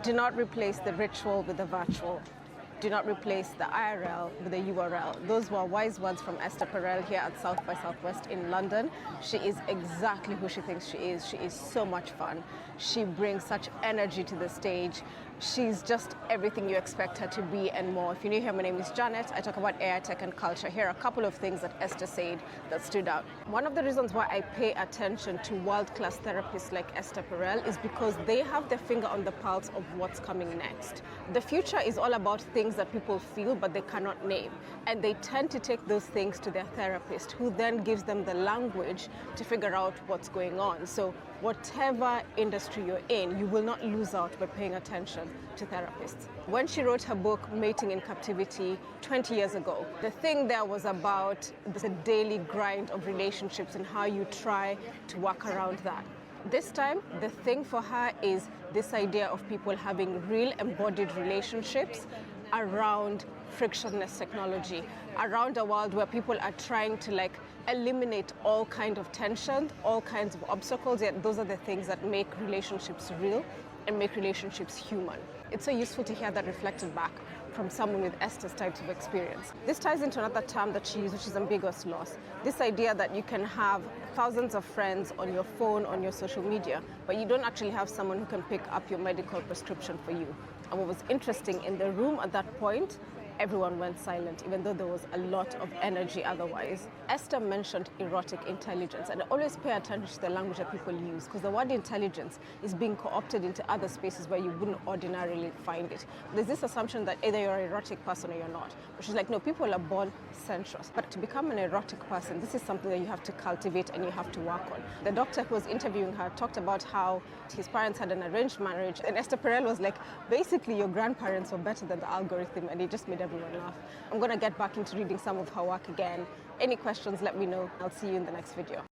Do not replace the ritual with the virtual. Do not replace the IRL with the URL. Those were wise words from Esther Perel here at South by Southwest in London. She is exactly who she thinks she is. She is so much fun. She brings such energy to the stage. She's just everything you expect her to be and more. If you're new here, my name is Janet. I talk about AI, tech, and culture. Here are a couple of things that Esther said that stood out. One of the reasons why I pay attention to world-class therapists like Esther Perel is because they have their finger on the pulse of what's coming next. The future is all about things that people feel but they cannot name, and they tend to take those things to their therapist, who then gives them the language to figure out what's going on. So whatever industry you're in, you will not lose out by paying attention to therapists. When she wrote her book Mating in Captivity 20 years ago, the thing there was about the daily grind of relationships and how you try to work around that. This time, the thing for her is this idea of people having real embodied relationships around frictionless technology, around a world where people are trying to eliminate all kinds of tension, all kinds of obstacles, yet those are the things that make relationships real and make relationships human. It's so useful to hear that reflected back from someone with Esther's types of experience. This ties into another term that she used, which is ambiguous loss. This idea that you can have thousands of friends on your phone, on your social media, but you don't actually have someone who can pick up your medical prescription for you. And what was interesting, in the room at that point, everyone went silent, even though there was a lot of energy otherwise. Esther mentioned erotic intelligence, and I always pay attention to the language that people use, because the word intelligence is being co-opted into other spaces where you wouldn't ordinarily find it. There's this assumption that either you're an erotic person or you're not. But she's like, no, people are born sensuous. But to become an erotic person, this is something that you have to cultivate and you have to work on. The doctor who was interviewing her talked about how his parents had an arranged marriage, and Esther Perel was like, basically your grandparents were better than the algorithm, and it just made everyone laugh. I'm going to get back into reading some of her work again. Any questions, let me know. I'll see you in the next video.